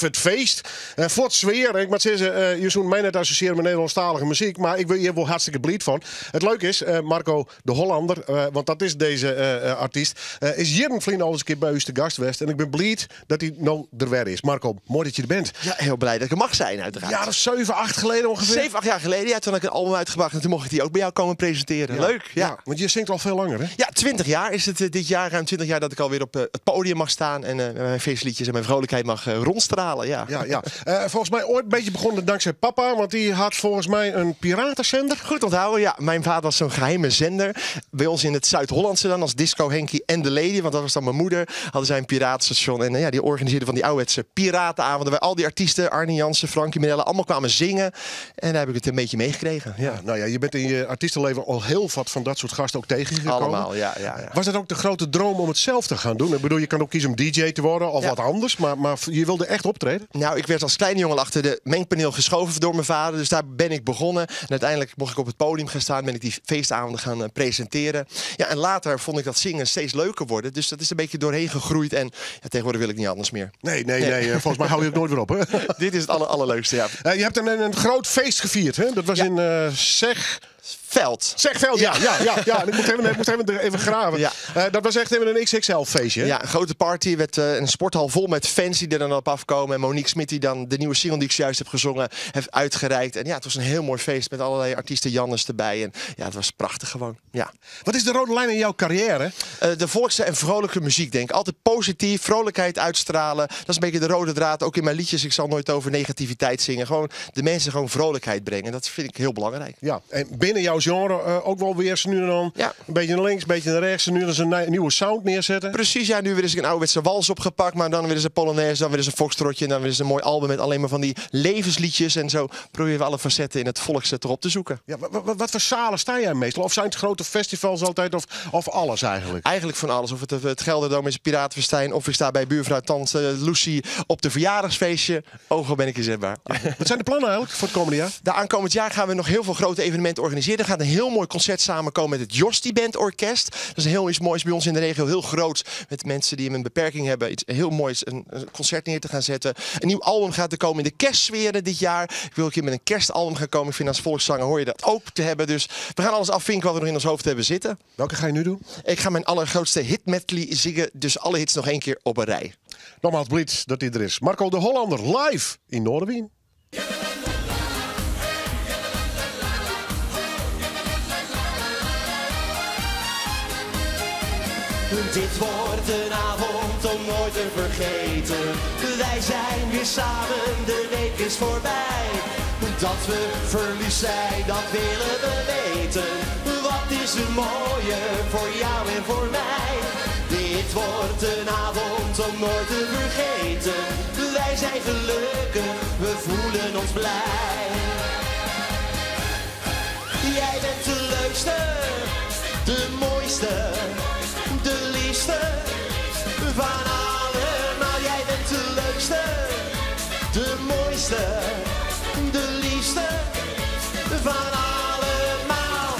het feest, voor het sfeer. Ik moet zeggen, je zou mij net associëren met Nederlandstalige muziek, maar ik wil hier wel hartstikke blij van. Het leuke is, Marco de Hollander, want dat is deze artiest, is hier een vriend al eens een keer bij u te gast geweest en ik ben blij dat hij nou er weer is. Marco, mooi dat je er bent. Ja, heel blij dat ik er mag zijn, uiteraard. Ja, dat is 7, 8 geleden ongeveer. 7, 8 jaar geleden, ja, toen had ik een album uitgebracht en toen mocht ik die ook bij jou komen presenteren. Ja. Leuk, ja. Want je zingt al veel langer, hè? Ja, 20 jaar is het dit jaar, ruim 20 jaar dat ik alweer op het podium mag staan en mijn feestliedjes en mijn vrolijkheid mag rondstralen. Ja. Ja. Volgens mij ooit een beetje begonnen dankzij papa, want die had volgens mij een piratenzender. Goed onthouden, ja. Mijn vader was zo'n geheime zender. Bij ons in het Zuid-Hollandse dan, als Disco Henkie en de Lady, want dat was dan mijn moeder, hadden zij een piratenstation. En die organiseerde van die ouderwetse piratenavonden, waar al die artiesten, Arnie Jansen, Frankie Minella, allemaal kwamen zingen. En daar heb ik het een beetje meegekregen. Ja. Nou ja, je bent in je artiestenleven al heel wat van dat soort gasten ook tegengekomen. Allemaal, ja. Was dat ook de grote droom om het zelf te gaan doen? Ik bedoel, je kan ook kiezen om DJ te worden of wat anders, maar je wilde echt optreden? Nou, ik werd als kleine jongen achter de mengpaneel geschoven door mijn vader, dus daar ben ik begonnen. En uiteindelijk mocht ik op het podium gaan staan, ben ik die feestavonden gaan presenteren. Ja, en later vond ik dat zingen steeds leuker worden, dus dat is een beetje doorheen gegroeid en tegenwoordig wil ik niet anders meer. Nee. Volgens mij hou je het nooit weer op, hè? Dit is het allerleukste, ja. Je hebt een groot feest gevierd, hè? Dat was in Zeg Veld. Zegveld, ja. Ik moest even graven. Ja. Dat was echt even een XXL-feestje. Hè? Ja, een grote party. Werd een sporthal vol met fans die er dan op afkomen. En Monique Smit die dan de nieuwe single die ik zojuist heb gezongen heeft uitgereikt. En ja, het was een heel mooi feest met allerlei artiesten Jannes erbij. En ja, het was prachtig gewoon. Ja. Wat is de rode lijn in jouw carrière? De volkse en vrolijke muziek, denk ik. Altijd positief, vrolijkheid uitstralen. Dat is een beetje de rode draad. Ook in mijn liedjes. Ik zal nooit over negativiteit zingen. Gewoon de mensen gewoon vrolijkheid brengen. Dat vind ik heel belangrijk. Ja, en binnen jouw genre ook wel weer nu en dan een beetje naar links, een beetje naar rechts. En nu eens een nieuwe sound neerzetten. Precies, ja. Nu weer eens een ouderwetse wals opgepakt. Maar dan weer eens een polonaise, dan weer eens een foxtrotje. En dan weer eens een mooi album met alleen maar van die levensliedjes. En zo proberen we alle facetten in het volkse toch op te zoeken. Ja, wat voor zalen sta jij meestal? Of zijn het grote festivals altijd? Of alles eigenlijk? Eigenlijk van alles. Of het Gelderdoom is Piratenfestijn. Of ik sta bij buurvrouw Tante Lucie op de verjaardagsfeestje. Ogen ben ik inzetbaar. Wat zijn de plannen eigenlijk voor het komende jaar? De aankomend jaar gaan we nog heel veel grote evenementen organiseren. Er gaat een heel mooi concert samenkomen met het Josti Band Orkest. Dat is heel iets moois bij ons in de regio. Heel groot. Met mensen die een beperking hebben. Iets heel moois. Een concert neer te gaan zetten. Een nieuw album gaat er komen in de kerstsferen dit jaar. Ik wil een keer met een kerstalbum gaan komen. Ik vind als volkszanger hoor je dat ook te hebben. Dus we gaan alles afvinken wat we nog in ons hoofd hebben zitten. Welke ga je nu doen? Ik ga mijn allergrootste hitmedley zingen. Dus alle hits nog één keer op een rij. Nogmaals blitz dat hij er is. Marco de Hollander live in Noorderwien. Dit wordt een avond om nooit te vergeten. Wij zijn weer samen, de week is voorbij. Dat we verliefd zijn, dat willen we weten. Wat is er mooier voor jou en voor mij? Dit wordt een avond om nooit te vergeten. Wij zijn gelukkig, we voelen ons blij. Jij bent de leukste, de mooiste, de liefste van allemaal. Jij bent de leukste, de mooiste, de liefste van allemaal.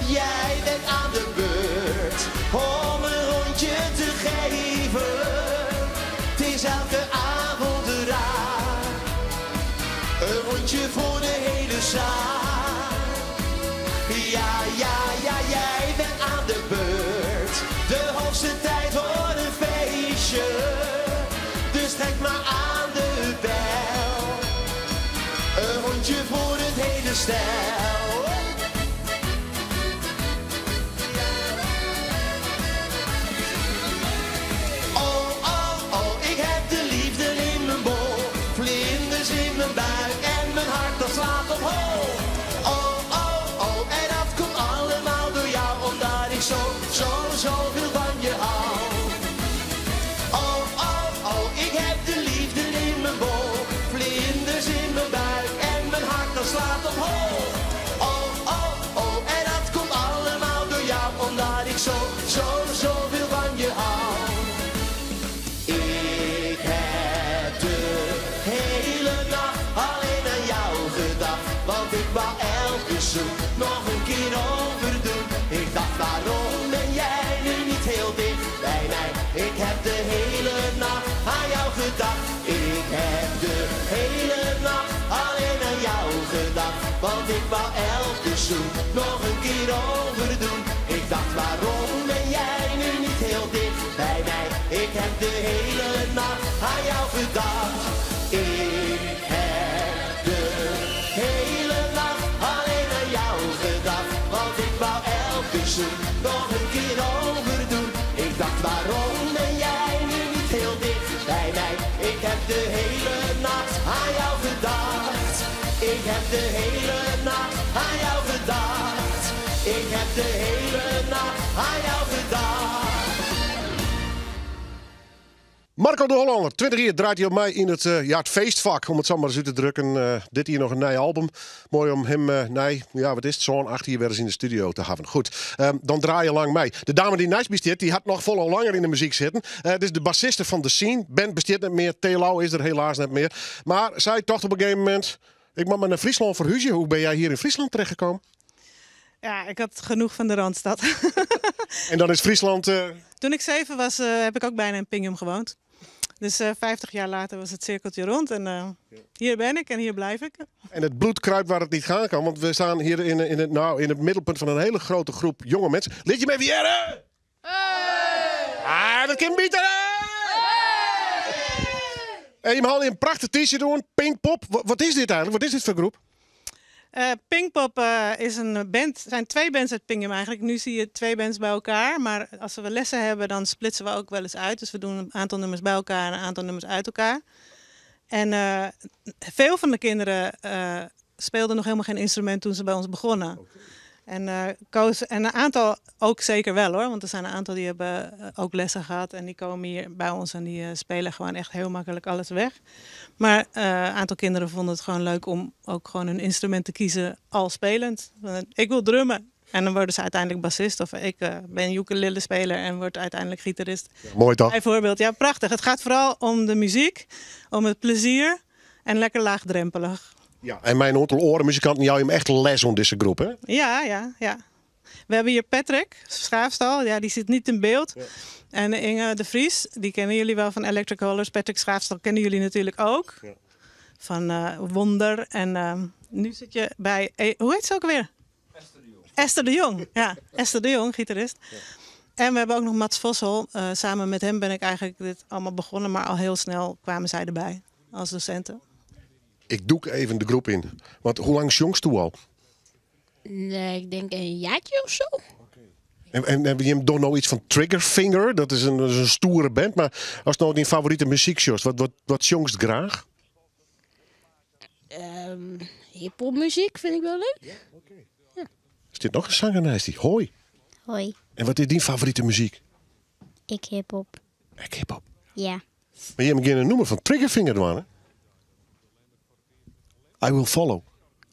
Jij bent aan de beurt om een rondje te geven. Het is elke avond raar, een rondje voor de hele zaal. Ja, jij bent aan de beurt. De hoogste tijd voor een feestje. Dus trek maar aan de bel. Een rondje voor het hele stel. Oh, ik heb de liefde in mijn bol. Vlinders in mijn buik en mijn hart dat slaat op hol. Zoveel van je hou. Oh, ik heb de liefde in mijn bol. Vlinders in mijn buik en mijn hart dat slaat op hol. Oh, en dat komt allemaal door jou, omdat ik zoveel van je hou. Ik heb de hele nacht alleen aan jou gedacht, want ik wou elke zoen nog een keer overdoen. Ik dacht waarom ben jij nu niet heel dicht bij mij? Ik heb de hele nacht aan jou gedacht. Ik heb de hele nacht alleen aan jou gedacht, want ik wou elke zoen nog een keer overdoen. Ik dacht waarom ben jij nu niet heel dicht bij mij? Ik heb de hele nacht aan jou gedacht. Ik heb de hele nacht alleen aan jou gedacht, want ik wou elke zoen nog een keer overdoen. Ik dacht waarom ben jij nu niet heel dicht bij mij? Ik heb de hele nacht aan jou gedacht. Ik heb de hele nacht aan jou gedacht. Ik heb de hele nacht aan jou gedacht. Marco de Hollander, 20 jaar draait hij op mij in het feestvak, om het zo maar eens uit te drukken. Dit hier nog een nieuw album. Mooi om hem, zo'n 8 jaar weer eens in de studio te hebben. Goed, dan draai je lang mee. De dame die naast besteedt, die had nog vol langer in de muziek zitten. Het is de bassiste van The Scene. Band besteedt niet meer, Telau is er helaas niet meer. Maar zij dacht op een gegeven moment, ik moet maar naar Friesland verhuizen. Hoe ben jij hier in Friesland terechtgekomen? Ja, ik had genoeg van de Randstad. En dan is Friesland... Toen ik 7 was, heb ik ook bijna in Pingham gewoond. Dus 50 jaar later was het cirkeltje rond. En hier ben ik en hier blijf ik. En het bloed kruipt waar het niet gaan kan. Want we staan hier in het middelpunt van een hele grote groep jonge mensen. Liet je me even jaren? Ah, dat kan beter. En je haalt een prachtig t-shirt doen. Pinkpop. Wat is dit eigenlijk? Wat is dit voor groep? Pinkpop is een band. Er zijn 2 bands uit Pingem eigenlijk. Nu zie je 2 bands bij elkaar. Maar als we lessen hebben, dan splitsen we ook wel eens uit. Dus we doen een aantal nummers bij elkaar en een aantal nummers uit elkaar. En veel van de kinderen speelden nog helemaal geen instrument toen ze bij ons begonnen. En een aantal ook zeker wel hoor. Want er zijn een aantal die hebben ook lessen gehad. En die komen hier bij ons en die spelen gewoon echt heel makkelijk alles weg. Maar een aantal kinderen vonden het gewoon leuk om ook gewoon een instrument te kiezen al spelend. Ik wil drummen. En dan worden ze uiteindelijk bassist. Of ik ben ukulele speler en word uiteindelijk gitarist. Ja, mooi toch? Bijvoorbeeld, ja prachtig. Het gaat vooral om de muziek, om het plezier en lekker laagdrempelig. Ja, en mijn aantal orenmuzikanten jou hem echt les on deze groep, hè? Ja. We hebben hier Patrick Schaafstal, ja, die zit niet in beeld. Ja. En Inge de Vries, die kennen jullie wel van Electric Colors. Patrick Schaafstal kennen jullie natuurlijk ook. Ja. Van Wonder. En nu zit je bij, hoe heet ze ook alweer? Esther de Jong. Esther de Jong, ja. Esther de Jong, gitarist. Ja. En we hebben ook nog Mats Vossel. Samen met hem ben ik eigenlijk dit allemaal begonnen. Maar al heel snel kwamen zij erbij als docenten. Ik doe even de groep in. Want hoe lang jongst toe al? Nee, ik denk een jaartje of zo. En heb je hem door nou iets van Triggerfinger? Dat is een stoere band. Maar als nou die favoriete muziekshows, wat jongst graag? Hiphopmuziek vind ik wel leuk. Ja, okay. Ja. Is dit nog een zanger naast die? Hoi. Hoi. En wat is die favoriete muziek? Ik hiphop. Ik hiphop? Ja. Maar je hebt een nummer van Triggerfinger doen, hè? I Will Follow.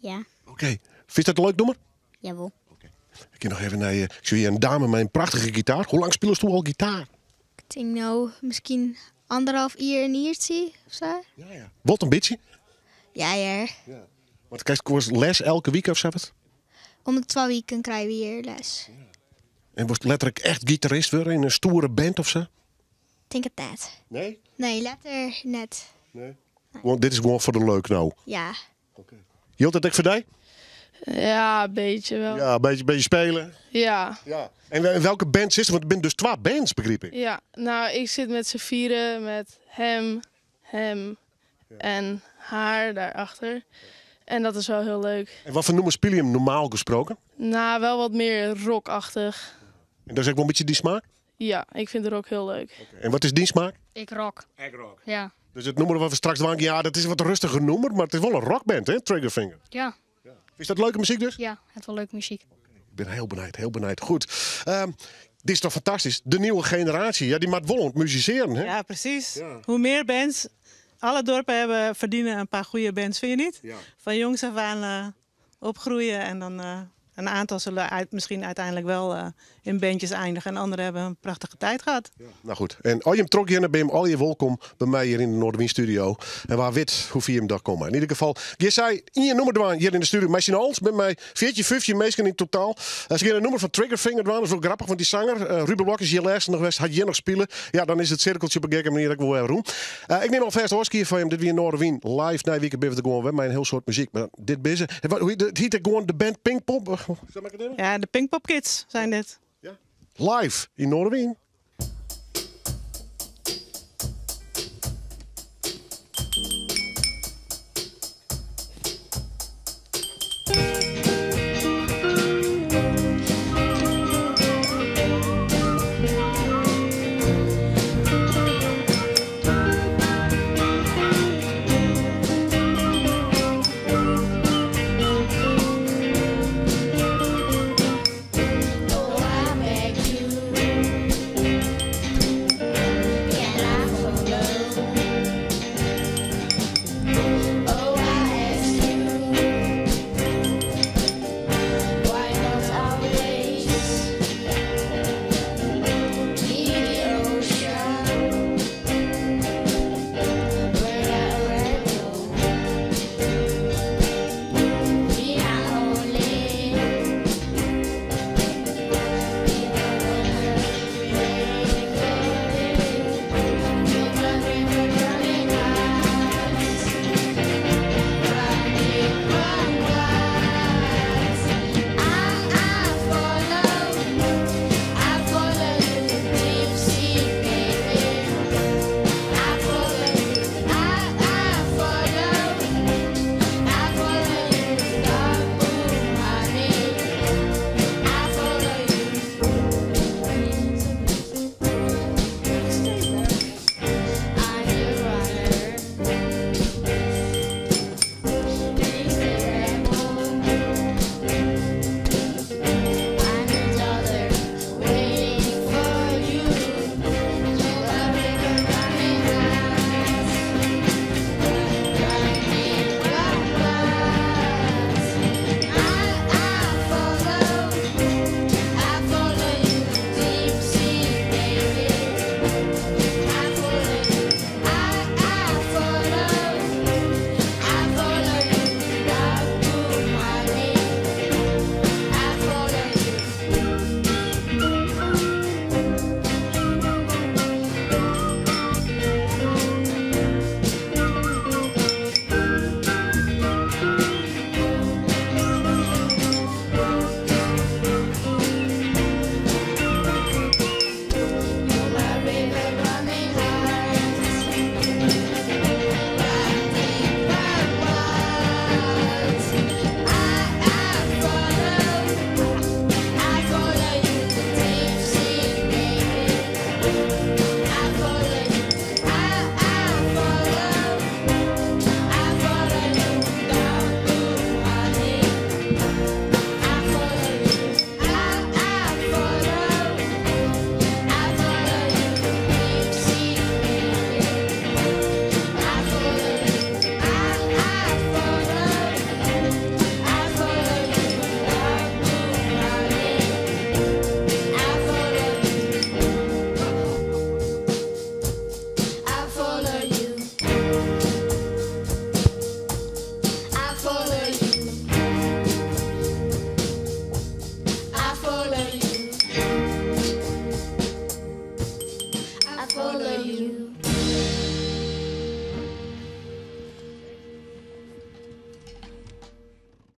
Ja. Oké. Vind je dat een leuk nummer? Jawel. Okay. Ik ga nog even naar je. Ik zie hier een dame met een prachtige gitaar. Hoe lang speel je al gitaar? Ik denk nou misschien 1,5 uur een uurtje of zo. Ja. Wat een beetje? Ja. Want krijg je les elke week of zo? Om de 2 weken krijgen we hier les. Ja. En was letterlijk echt gitarist weer in een stoere band of zo? Ik denk het net. Nee? Nee, letter net. Nee. Want dit is gewoon voor de leuk nou. Ja. Okay. Hield dat ik voor jou? Ja, een beetje wel. Ja, een beetje spelen. Ja. En welke band zit er? Want er zijn dus 2 bands, begreep ik. Ja, nou, ik zit met z'n vieren, met hem en haar daarachter. En dat is wel heel leuk. En wat voor nummers speel je hem normaal gesproken? Nou, wel wat meer rockachtig. En dat is ook wel een beetje die smaak? Ja, ik vind de rock heel leuk. Okay. En wat is die smaak? Ik rock. Ja. Dus het nummer wat we straks doen, ja, dat is een wat rustiger nummer, maar het is wel een rockband, hè, Triggerfinger. Ja. Is dat leuke muziek dus? Ja, het is wel leuke muziek. Ik ben heel benieuwd. Goed. Dit is toch fantastisch? De nieuwe generatie, ja, die maakt wel musiceren, hè? Ja, precies. Ja. Hoe meer bands, alle dorpen verdienen een paar goede bands, vind je niet? Ja. Van jongs af aan opgroeien en dan een aantal zullen misschien uiteindelijk wel in bandjes eindigen. En anderen hebben een prachtige tijd gehad. Ja. Nou goed. En als je hem trok hier, dan ben je al je welkom bij mij hier in de Noorderwind studio. En waar weet hoe je hem daar komen. In ieder geval, je zei in je nummer doen hier in de studio. Misschien alles met mij 14, mensen in totaal. Als je een nummer van Triggerfinger doen, dat is wel grappig. Want die zanger, Ruben Blok is hier laatst nog geweest. Had je nog spelen? Ja, dan is het cirkeltje op een gekke manier dat ik wil even doen. Ik neem alvast Oscar van hem. Dit weer in Noorderwind live. Na weken ben we gewoon weer met een heel soort muziek. Maar dit bezig. Het heet gewoon de band Pinkpop. Ja, de Pinkpop Kids zijn dit. Ja. Live in Noorderwind.